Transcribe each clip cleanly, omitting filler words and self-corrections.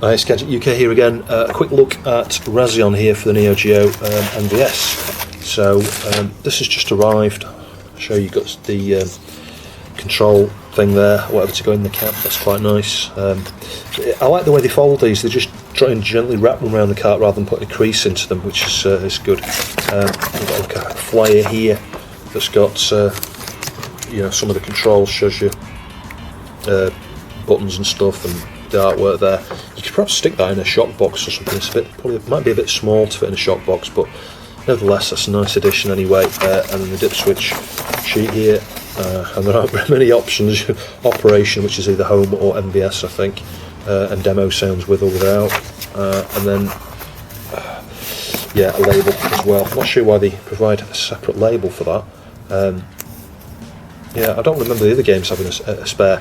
Hi, it's Gadget UK here again. A quick look at Razion here for the Neo Geo NVS. So this has just arrived. I'll show you got the control thing there, whatever to go in the cap. That's quite nice. I like the way they fold these. They just try and gently wrap them around the cart rather than putting a crease into them, which is good. We've got like a flyer here that's got some of the controls, shows you buttons and stuff and the artwork there. You could perhaps stick that in a shock box or something. It's probably might be a bit small to fit in a shock box, but nevertheless that's a nice addition anyway. And then the dip switch sheet here, and there aren't very many options. Operation, which is either home or NVS I think, and demo sounds with or without, and then a label as well. I'm not sure why they provide a separate label for that. I don't remember the other games having a spare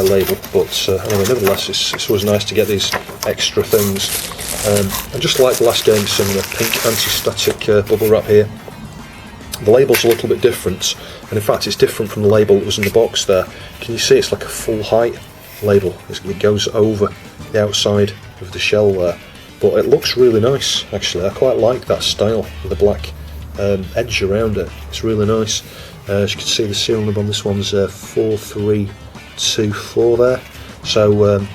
label, but anyway, nevertheless, it's always nice to get these extra things. And just like the last game, some pink anti-static bubble wrap here. The label's a little bit different, and in fact, it's different from the label that was in the box there. Can you see it's like a full height label? It goes over the outside of the shell there, but it looks really nice. Actually, I quite like that style with the black edge around it. It's really nice. As you can see, the serial number on this one's 4324 there. So we'll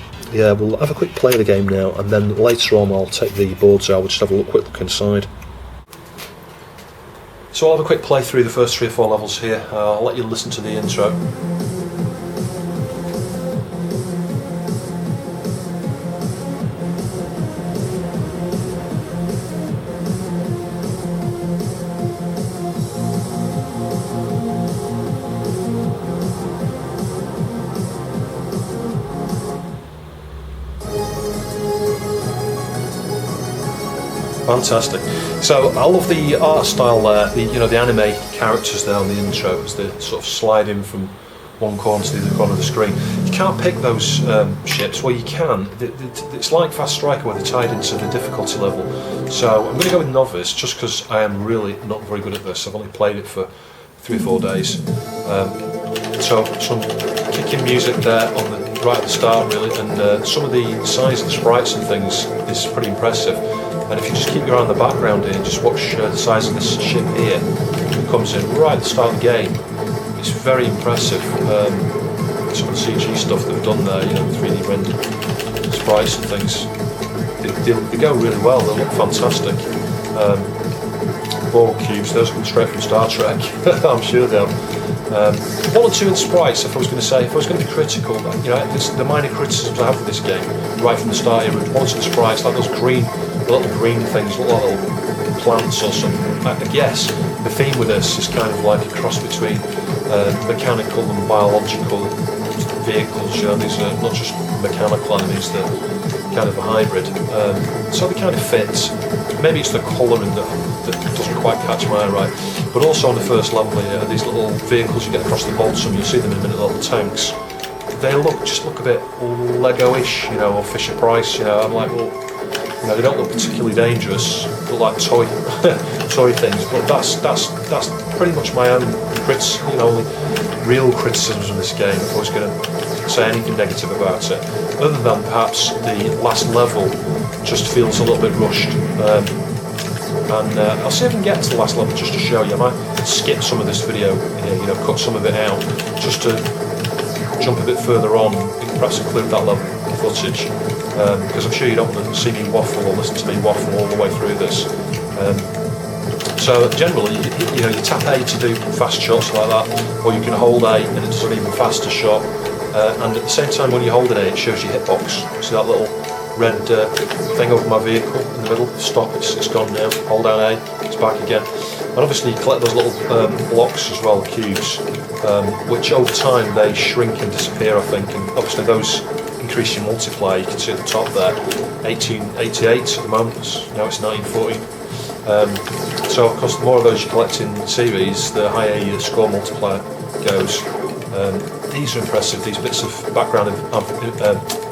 have a quick play of the game now, and then later on I'll take the boards out. We'll just have a quick look inside. So I'll have a quick play through the first 3 or 4 levels here. I'll let you listen to the intro. Fantastic. So I love the art style there. The anime characters there on the intro as they sort of slide in from one corner to the other corner of the screen. You can't pick those ships. Well, you can. It's like Fast Striker where they're tied into the difficulty level. So I'm going to go with Novice just because I am really not very good at this. I've only played it for 3 or 4 days. So some kicking music there on the right at the start really, and some of the size of the sprites and things is pretty impressive. And if you just keep your eye on the background here and just watch the size of this ship here, it comes in right at the start of the game. It's very impressive. Some of the CG stuff they've done there, 3D rendered sprites and things, they go really well. They look fantastic. Ball cubes, those come straight from Star Trek. I'm sure they'll. 1 or 2 in sprites. If I was going to be critical, the minor criticisms I have with this game right from the start here, 1 or 2 sprites, like those little green things, little plants or something. I guess the theme with this is kind of like a cross between mechanical and biological vehicles. These are not just mechanical enemies, they're kind of a hybrid. So they kind of fit. Maybe it's the colouring that doesn't quite catch my eye right. But also on the first level here, these little vehicles you get across the bottom, you'll see them in a minute, little tanks. They just look a bit Lego-ish, or Fisher-Price. I'm like, well, they don't look particularly dangerous. They look like toy things. But that's pretty much my own only real criticisms of this game. If I was going to say anything negative about it, other than perhaps the last level just feels a little bit rushed. And I'll see if I can get to the last level just to show you. I might skip some of this video here, cut some of it out, just to jump a bit further on, perhaps include that level footage, because I'm sure you don't want to see me waffle or listen to me waffle all the way through this. So generally, you tap A to do fast shots like that, or you can hold A and it does an even faster shot. And at the same time, when you hold it A, it shows your hitbox. See that little red thing over my vehicle in the middle? Stop, it's gone now. Hold down A, it's back again. And obviously you collect those little blocks as well, cubes, which over time they shrink and disappear, I think. And obviously those increase your multiplier. You can see at the top there, 1888 at the moment. Now it's 1940. So of course, the more of those you collect in the series, the higher your score multiplier goes. These are impressive. These bits of background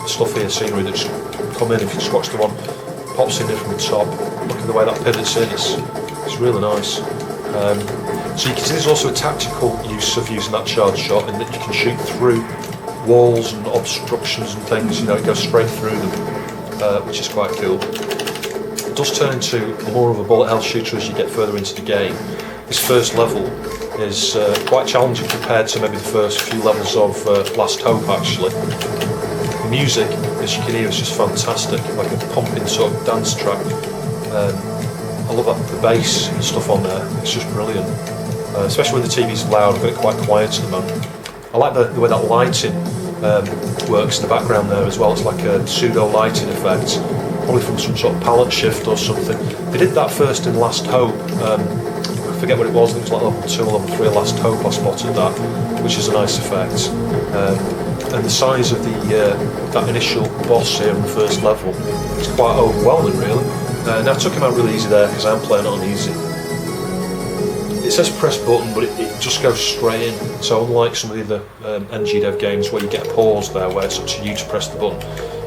stuff here, scenery that just come in. If you just watch the one pops in from the top, look at the way that pivots in. It's really nice. So you can see there's also a tactical use of using that charge shot in that you can shoot through walls and obstructions and things. It goes straight through them. which is quite cool. It does turn into more of a bullet hell shooter as you get further into the game. This first level is quite challenging compared to maybe the first few levels of Last Hope actually. The music, as you can hear, is just fantastic, like a pumping sort of dance track. I love the bass and stuff on there, it's just brilliant. Especially when the TV's loud, I've got it quite quiet at the moment. I like the way that lighting works in the background there as well. It's like a pseudo lighting effect, probably from some sort of palette shift or something. They did that first in Last Hope. I forget what it was. I think it was like level 2 or level 3 of Last Hope. I spotted that, which is a nice effect. And the size of that initial boss here in the first level is quite overwhelming, really. Now I took him out really easy there because I'm playing it on easy. It says press button, but it just goes straight in. So unlike some of the other NG Dev games where you get a pause there where it's up to you to press the button,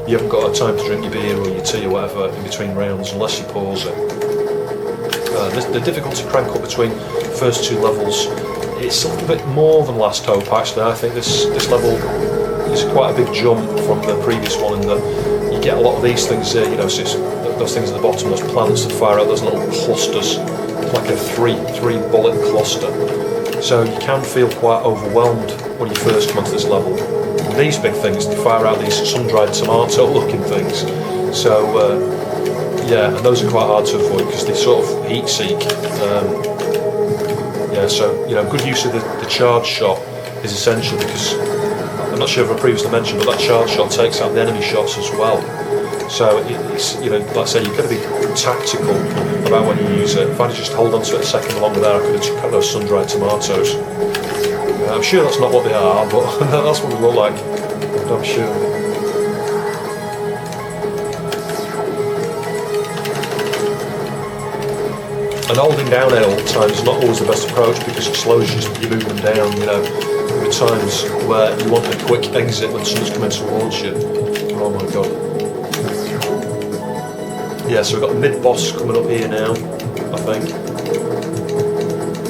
you haven't got time to drink your beer or your tea or whatever in between rounds unless you pause it. The difficulty crank up between the first 2 levels, it's a little bit more than Last Hope actually. I think this level is quite a big jump from the previous one in that you get a lot of these things here, so it's those things at the bottom, those plants that fire out those little clusters, like a three bullet cluster. So you can feel quite overwhelmed when you first come onto this level. These big things, they fire out these sun-dried tomato looking things. So yeah, and those are quite hard to avoid because they sort of heat seek. Yeah, so good use of the charge shot is essential because I'm not sure if I previously mentioned, but that charge shot takes out the enemy shots as well. So it's, like I say, you've got to be tactical about when you use it. If I just hold on to it a second longer there, I could have cut those sun-dried tomatoes. I'm sure that's not what they are, but that's what they look like. I'm sure. And holding down it all the time is not always the best approach because it slows you moving them down, There are times where you want a quick exit when someone's coming towards you. Oh my god. Yeah, so we've got the mid-boss coming up here now, I think.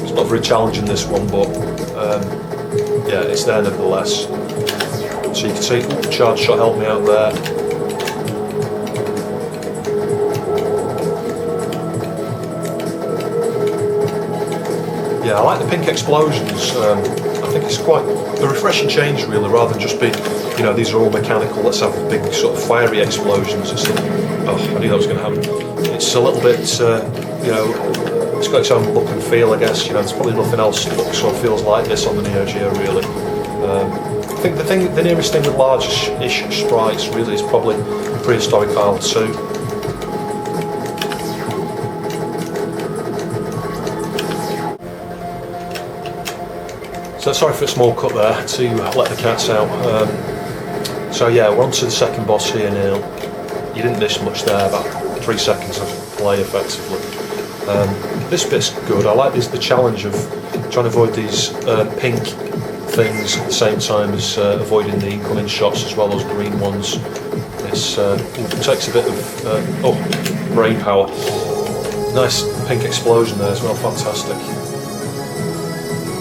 It's not very challenging, this one, but yeah, it's there nevertheless. So you can see, the charge shot helped me out there. Yeah, I like the pink explosions. I think it's quite a refreshing change, really, rather than just being, these are all mechanical, let's have big sort of fiery explosions. It's I knew that was going to happen. It's a little bit, it's got its own look and feel, I guess. There's probably nothing else that looks or feels like this on the Neo Geo, really. I think the nearest thing with large-ish sprites, really, is probably Prehistoric Isle 2. So sorry for a small cut there to let the cats out. So yeah, we're on to the second boss here now. You didn't miss much there, about 3 seconds of play effectively. This bit's good. I like the challenge of trying to avoid these pink things at the same time as avoiding the incoming shots as well, those green ones. It takes a bit of brain power. Nice pink explosion there as well, fantastic.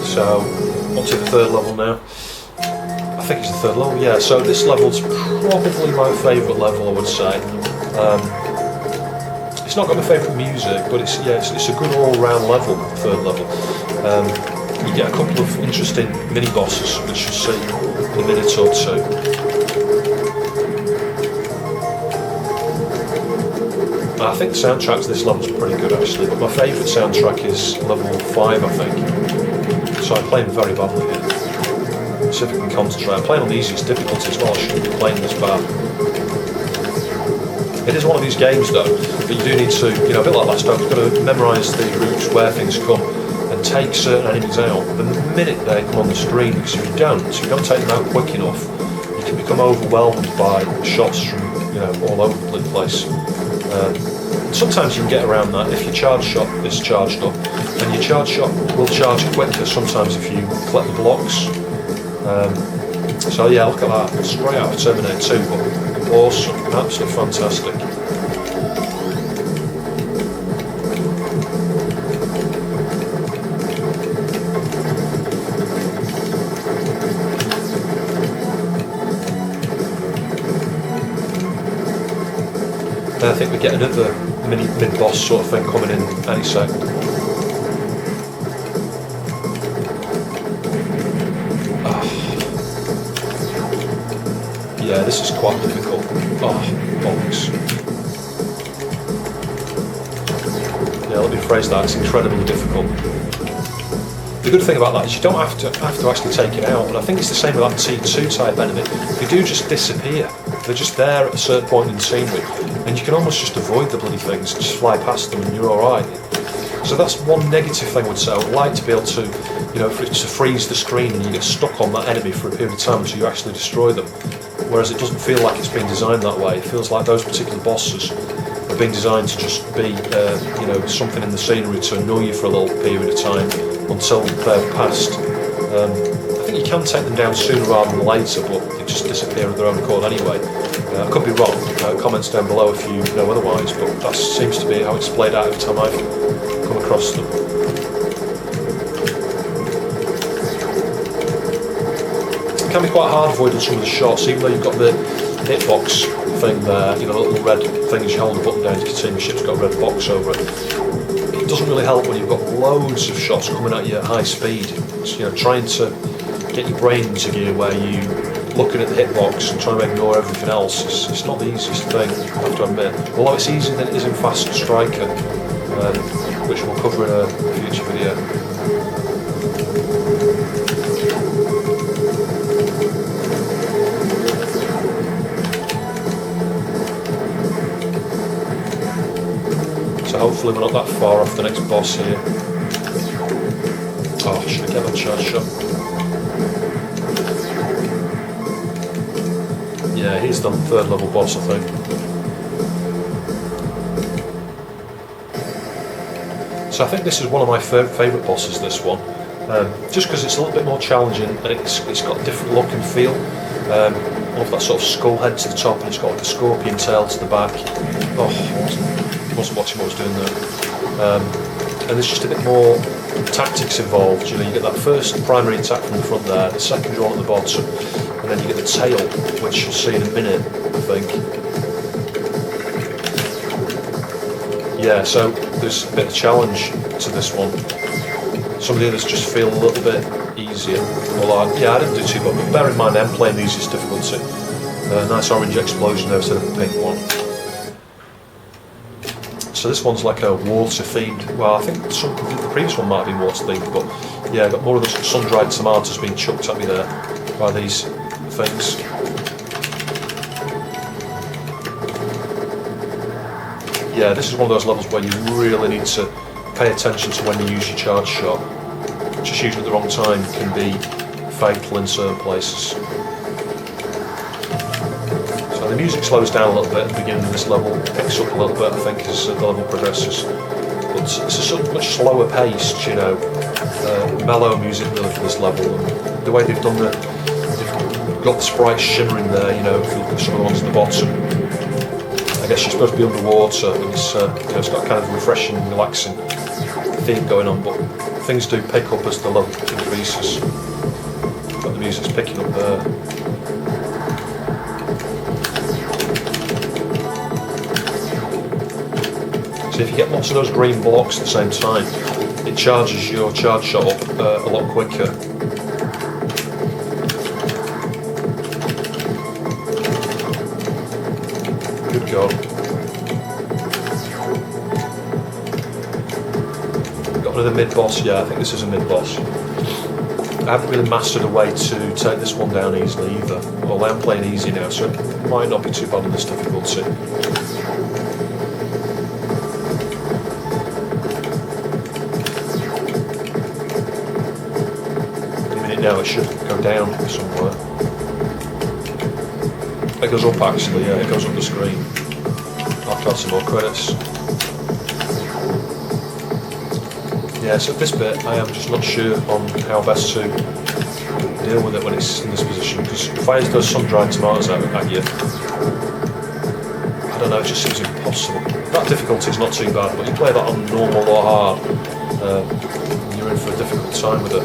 So, on to the third level now. I think it's the third level, yeah. So this level's probably my favourite level, I would say. It's not got my favourite music, but it's a good all-round level, the third level. You get a couple of interesting mini-bosses, which you'll see in a minute or two. I think the soundtrack to this level's pretty good, actually, but my favourite soundtrack is level 5, I think. So I'm playing very badly here. See if I can concentrate. I'm playing on the easiest difficulty as well, I shouldn't be playing this bad. It is one of these games though, that you do need to, a bit like Last Hope, you've got to memorise the routes where things come and take certain enemies out the minute they come on the screen, because if you don't take them out quick enough, you can become overwhelmed by shots from, all over the place. Sometimes you can get around that if your charge shot is charged up, and your charge shot will charge quicker sometimes if you collect the blocks. So yeah, look at that, straight out of Terminator 2, but awesome, absolutely fantastic. Then I think we get another mid-boss sort of thing coming in any sec. Yeah, this is quite difficult. Oh, bollocks. Yeah, let me phrase that, it's incredibly difficult. The good thing about that is you don't have to actually take it out, and I think it's the same with that T2 type enemy. They do just disappear. They're just there at a certain point in the scenery, and you can almost just avoid the bloody things, just fly past them and you're alright. So that's one negative thing I would say. I would like to be able to, you know, for it to freeze the screen and you get stuck on that enemy for a period of time until you actually destroy them. Whereas it doesn't feel like it's been designed that way. It feels like those particular bosses have been designed to just be, you know, something in the scenery to annoy you for a little period of time until they're past. I think you can take them down sooner rather than later, but they just disappear of their own accord anyway. I could be wrong. Comments down below if you know otherwise, but that seems to be how it's played out every time I've come across them. It can be quite hard avoiding some of the shots, even though you've got the hitbox thing there, you know, the little red thing as you hold the button down, you can see my ship's got a red box over it. It doesn't really help when you've got loads of shots coming at you at high speed. It's, you know, trying to get your brain into gear where you looking at the hitbox and trying to ignore everything else. It's not the easiest thing, I have to admit. Although it's easier than it is in Fast Striker, which we'll cover in a future video. So hopefully we're not that far off the next boss here. Oh, should I get that charge shot? Yeah, he's the third level boss, I think. So I think this is one of my favourite bosses, this one. Just because it's a little bit more challenging and it's got a different look and feel. Of that sort of skull head to the top, and it's got like a scorpion tail to the back. Oh, I wasn't watching what I was doing there. And there's just a bit more tactics involved. You know, you get that first primary attack from the front there, the secondary one at the bottom, and then you get the tail, which you'll see in a minute, I think. Yeah, so there's a bit of challenge to this one. Some of the others just feel a little bit easier. Although, yeah, I didn't do too bad, but bear in mind I'm playing the easiest difficulty. Nice orange explosion there instead of a pink one. So this one's like a water themed, well I think the previous one might have been water themed, but yeah, I've got more of the sun-dried tomatoes being chucked at me there by these things. Yeah, this is one of those levels where you really need to pay attention to when you use your charge shot. Just using it at the wrong time can be fatal in certain places. So the music slows down a little bit at the beginning of this level, picks up a little bit I think as the level progresses. But it's a much slower paced, you know, mellow music really for this level. And the way they've done they've got the sprites shimmering there, you know, if you look at some of the ones at the bottom. I guess you're supposed to be underwater, and it's, you know, it's got kind of a refreshing, relaxing theme going on, but things do pick up as the level increases. But the music's picking up there. So if you get lots of those green blocks at the same time, it charges your charge shot up a lot quicker. Good God. Got another mid-boss, yeah, I think this is a mid-boss. I haven't really mastered a way to take this one down easily either. Well, I'm playing easy now, so it might not be too bad in this difficulty. In a minute now, it should go down somewhere. It goes up actually, yeah, it goes up the screen. I'll have to add some more credits. Yeah, so at this bit I am just not sure on how best to deal with it when it's in this position, because if I those sun-dried tomatoes out at you, I don't know, it just seems impossible. That difficulty is not too bad, but you play that on normal or hard, you're in for a difficult time with it.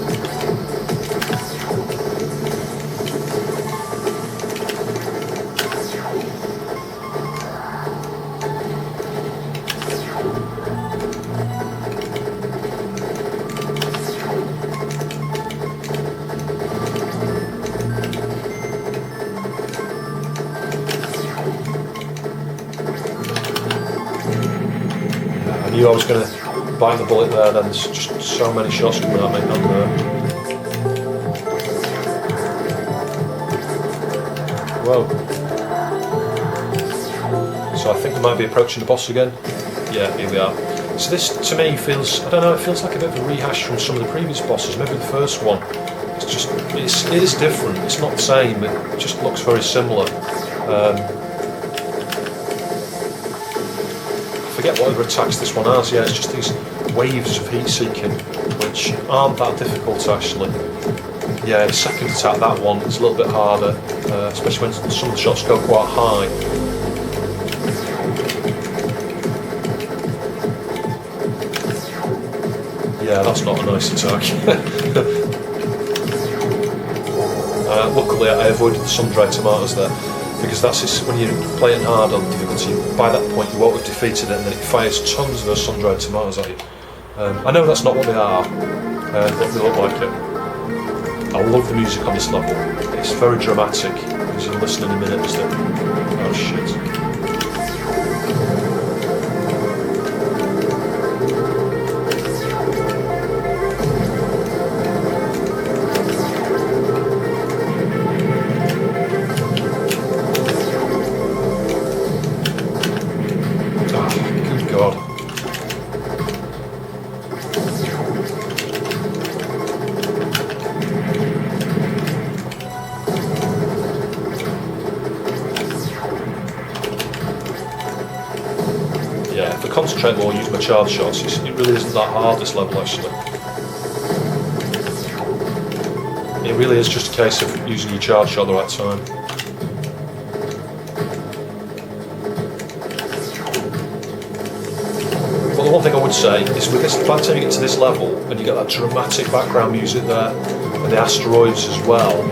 knew I was going to bite the bullet there, then there's just so many shots coming at me. Whoa. So I think we might be approaching the boss again. Yeah, here we are. So this, to me, feels, I don't know, it feels like a bit of a rehash from some of the previous bosses, maybe the first one. It's just, it is different, it's not the same, it just looks very similar. I forget whatever attacks this one has, yeah, it's just these waves of heat seeking, which aren't that difficult actually. Yeah, the second attack, that one, is a little bit harder, especially when some of the shots go quite high. Yeah, that's not a nice attack. Luckily I avoided the sun-dried tomatoes there, because that's just, when you play it hard on difficulty, by that point you won't have defeated it, and then it fires tons of those sun-dried tomatoes at you. I know that's not what they are, but they look like it. I love the music on this level. It's very dramatic, as you'll listen in a minute. Oh shit. Yeah, if I concentrate more, use my charge shots, it really isn't that hard, this level actually. It really is just a case of using your charge shot at the right time. But the one thing I would say is with this, by the time you get to this level, and you get that dramatic background music there, and the asteroids as well,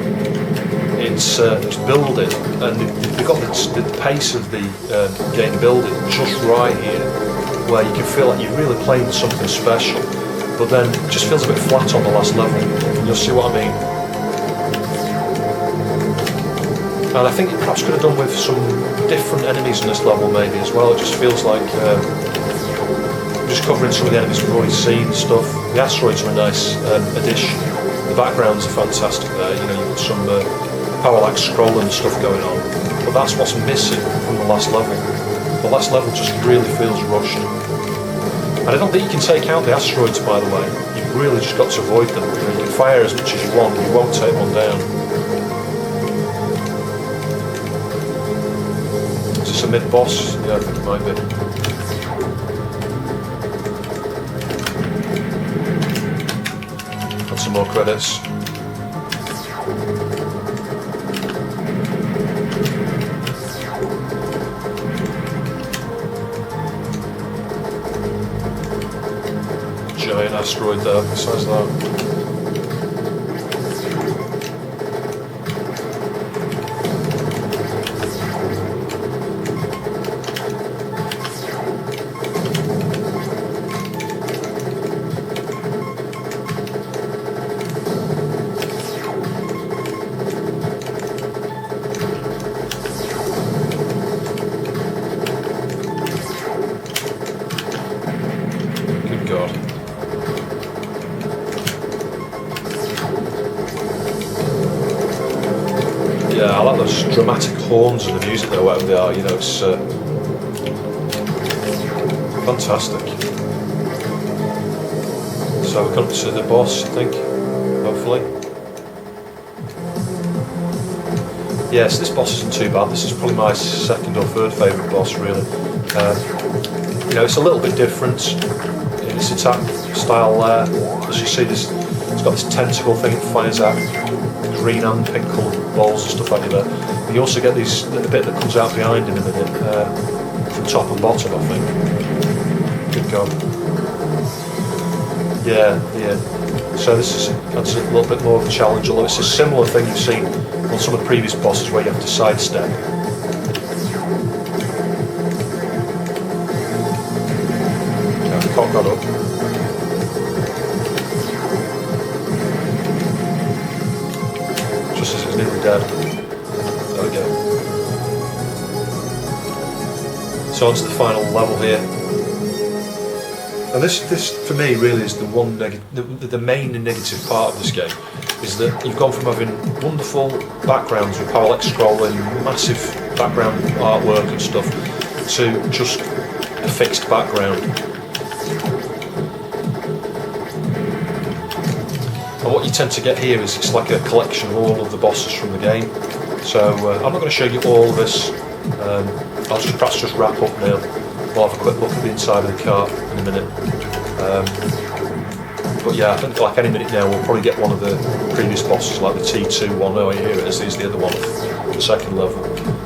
it's building, and they've got the pace of the game building just right here, where you can feel like you're really playing something special, but then it just feels a bit flat on the last level, and you'll see what I mean. And I think it perhaps could have done with some different enemies in this level maybe as well. It just feels like just covering some of the enemies we've already seen and stuff. The asteroids are a nice addition. The backgrounds are fantastic there, you know, you've got some parallax scrolling and stuff going on, but that's what's missing from the last level. The last level just really feels rushed. And I don't think you can take out the asteroids, by the way. You've really just got to avoid them. You know, you can fire as much as you want, but you won't take one down. Is this a mid-boss? Yeah, I think it might be. Got some more credits. Giant asteroid there, besides that. Good God. Yeah, I like those dramatic horns and the music there, whatever they are, you know, it's fantastic. So we come to the boss, I think, hopefully. Yes, this boss isn't too bad. This is probably my second or third favourite boss, really. You know, it's a little bit different in its attack style there. As you see, it's got this tentacle thing it fires at. Green and pink coloured balls and stuff like that. But you also get these, the bit that comes out behind in a minute, from top and bottom, I think. Good God. Yeah. So this adds a little bit more of a challenge, although it's a similar thing you've seen on some of the previous bosses where you have to sidestep. Okay, cock that up. Just as it's nearly dead. There we go. So onto the final level here. And this for me really is the main negative part of this game, is that you've gone from having wonderful backgrounds with parallax scrolling, massive background artwork and stuff, to just a fixed background. And what you tend to get here is it's like a collection of all of the bosses from the game. So I'm not going to show you all of this. I'll perhaps just wrap up now. We'll have a quick look at the inside of the car in a minute. But yeah, I think like any minute now we'll probably get one of the previous bosses, like the T2 one. Oh, here it is. Here's the other one, the second level.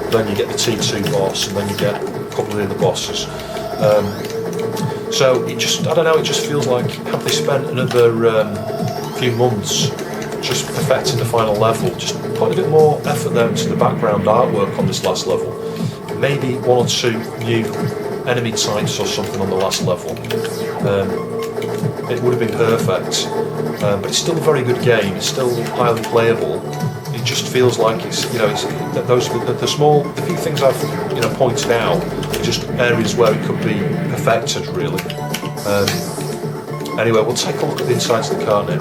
Then you get the T2 boss, and then you get a couple of the other bosses. So it just, I don't know, it just feels like, have they spent another few months just perfecting the final level, just putting a bit more effort there into the background artwork on this last level. Maybe one or two new enemy types or something on the last level. It would have been perfect, but it's still a very good game. It's still highly playable. It just feels like it's, you know, it's the few things I've, you know, pointed out are just areas where it could be perfected really. Anyway, we'll take a look at the insides of the car now.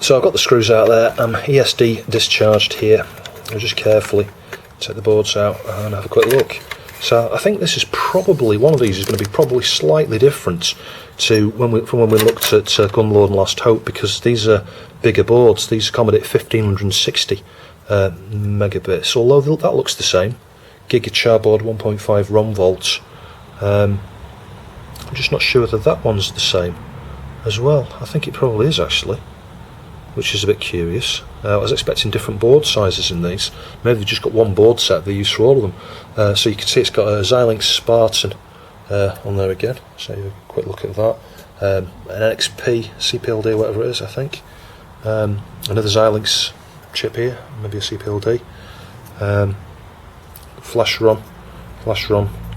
So I've got the screws out there. I'm ESD discharged here. I'll just carefully take the boards out and have a quick look. So I think this is probably, one of these is going to be probably slightly different to from when we looked at Gunlord and Last Hope, because these are bigger boards. These accommodate 1560 megabits, although that looks the same. Gigachar board, 1.5 ROM volts. I'm just not sure whether that one's the same as well. I think it probably is actually, which is a bit curious. I was expecting different board sizes in these. Maybe they've just got one board set they use for all of them. So you can see it's got a Xilinx Spartan on there again. So you have a quick look at that. An NXP CPLD, whatever it is, I think. Another Xilinx chip here, maybe a CPLD. Flash ROM,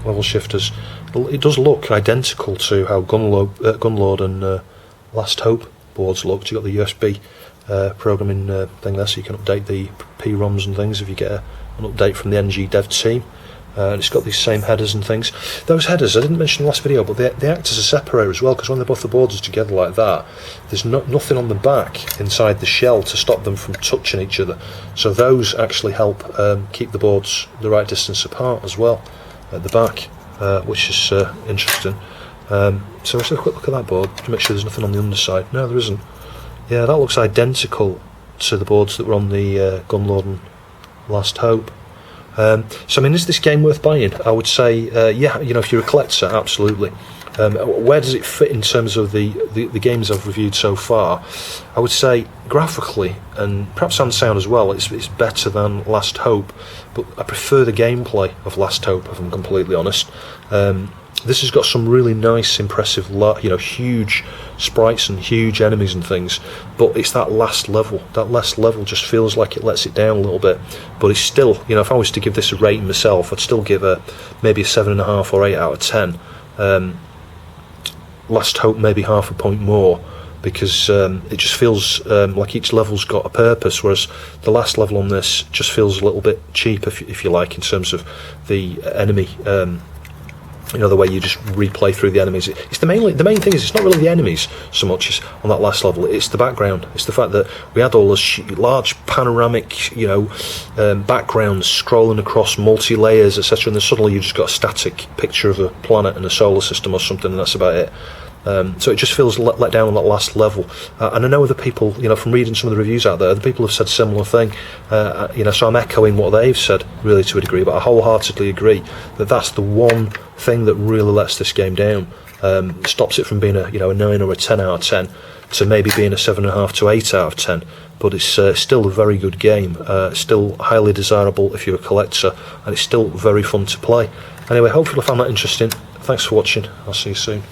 level shifters. It does look identical to how Gunlord and Last Hope boards looked. You've got the USB programming thing there, so you can update the P-ROMs and things if you get an update from the NG dev team. And it's got these same headers and things. Those headers, I didn't mention in the last video, but they act as a separator as well, because when they're both the boards are together like that, there's nothing on the back inside the shell to stop them from touching each other. So those actually help keep the boards the right distance apart as well at the back, which is interesting. So let's have a quick look at that board to make sure there's nothing on the underside. No, there isn't. Yeah, that looks identical to the boards that were on the Gunlord and Last Hope. So I mean, is this game worth buying? I would say, yeah, you know, if you're a collector, absolutely. Where does it fit in terms of the games I've reviewed so far? I would say graphically and perhaps on sound as well, it's better than Last Hope, but I prefer the gameplay of Last Hope, if I'm completely honest. This has got some really nice, impressive, you know, huge sprites and huge enemies and things, but it's that last level. That last level just feels like it lets it down a little bit, but it's still, you know, if I was to give this a rating myself, I'd still give maybe a 7.5 or 8 out of 10. Last Hope maybe half a point more, because it just feels like each level's got a purpose, whereas the last level on this just feels a little bit cheap, if you like, in terms of the enemy. You know, the way you just replay through the enemies. It's the main thing is it's not really the enemies so much as on that last level. It's the background. It's the fact that we had all those large panoramic, you know, backgrounds scrolling across multi-layers, etc. And then suddenly you just got a static picture of a planet and a solar system or something, and that's about it. So it just feels let down on that last level, and I know other people, you know, from reading some of the reviews out there, other people have said similar thing, you know, so I'm echoing what they've said really to a degree, but I wholeheartedly agree that that's the one thing that really lets this game down, stops it from being a 9 or a 10 out of 10 to maybe being a 7.5 to 8 out of 10, but it's still a very good game, still highly desirable if you're a collector, and it's still very fun to play. Anyway, hopefully I found that interesting. Thanks for watching. I'll see you soon.